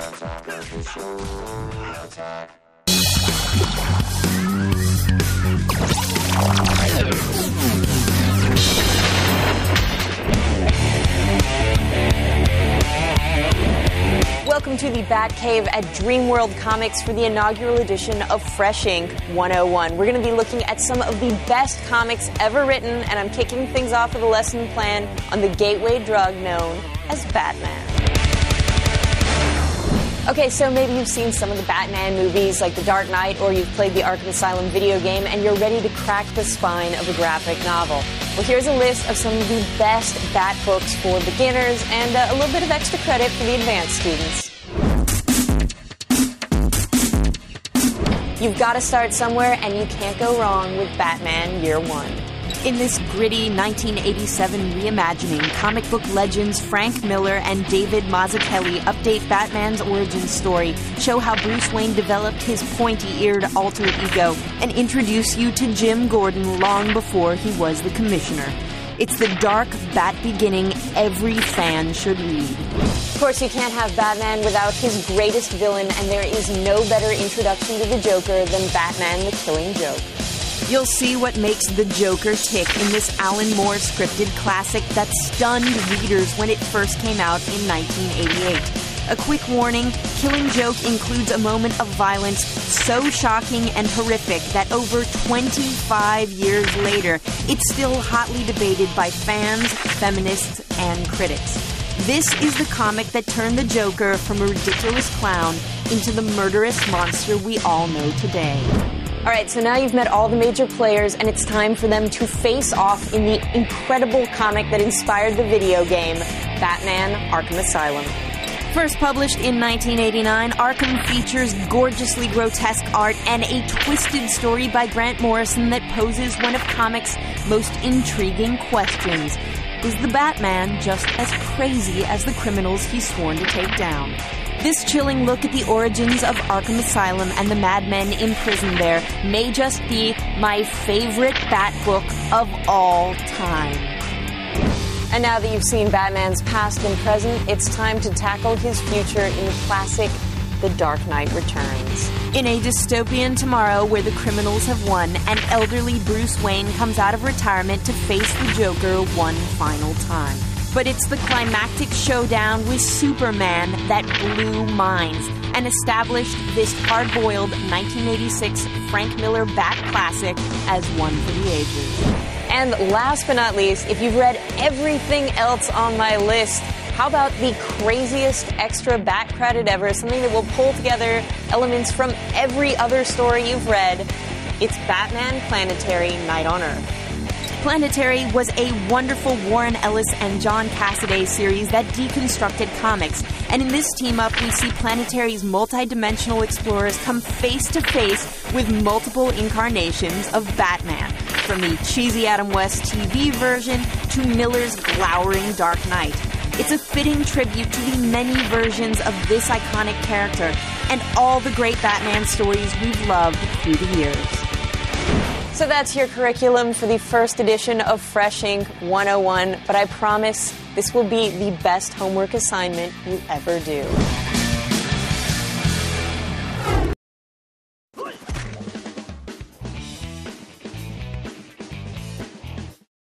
Welcome to the Batcave at Dreamworld Comics for the inaugural edition of Fresh Ink 101. We're going to be looking at some of the best comics ever written, and I'm kicking things off with a lesson plan on the gateway drug known as Batman. Okay, so maybe you've seen some of the Batman movies like The Dark Knight, or you've played the Arkham Asylum video game, and you're ready to crack the spine of a graphic novel. Well, here's a list of some of the best Bat books for beginners and a little bit of extra credit for the advanced students. You've got to start somewhere, and you can't go wrong with Batman Year One. In this gritty 1987 reimagining, comic book legends Frank Miller and David Mazzucchelli update Batman's origin story, show how Bruce Wayne developed his pointy-eared alter ego, and introduce you to Jim Gordon long before he was the Commissioner. It's the dark Bat beginning every fan should read. Of course, you can't have Batman without his greatest villain, and there is no better introduction to the Joker than Batman the Killing Joke. You'll see what makes the Joker tick in this Alan Moore scripted classic that stunned readers when it first came out in 1988. A quick warning, Killing Joke includes a moment of violence so shocking and horrific that over 25 years later, it's still hotly debated by fans, feminists, and critics. This is the comic that turned the Joker from a ridiculous clown into the murderous monster we all know today. All right, so now you've met all the major players, and it's time for them to face off in the incredible comic that inspired the video game, Batman Arkham Asylum. First published in 1989, Arkham features gorgeously grotesque art and a twisted story by Grant Morrison that poses one of comics' most intriguing questions. Is the Batman just as crazy as the criminals he's sworn to take down? This chilling look at the origins of Arkham Asylum and the madmen imprisoned there may just be my favorite Bat book of all time. And now that you've seen Batman's past and present, it's time to tackle his future in the classic The Dark Knight Returns. In a dystopian tomorrow where the criminals have won, an elderly Bruce Wayne comes out of retirement to face the Joker one final time. But it's the climactic showdown with Superman that blew minds and established this hard-boiled 1986 Frank Miller Bat classic as one for the ages. And last but not least, if you've read everything else on my list, how about the craziest extra Bat credit ever, something that will pull together elements from every other story you've read? It's Batman Planetary Night on Earth. Planetary was a wonderful Warren Ellis and John Cassaday series that deconstructed comics. And in this team-up, we see Planetary's multi-dimensional explorers come face-to-face with multiple incarnations of Batman, from the cheesy Adam West TV version to Miller's glowering Dark Knight. It's a fitting tribute to the many versions of this iconic character and all the great Batman stories we've loved through the years. So that's your curriculum for the first edition of Fresh Ink 101, but I promise this will be the best homework assignment you ever do.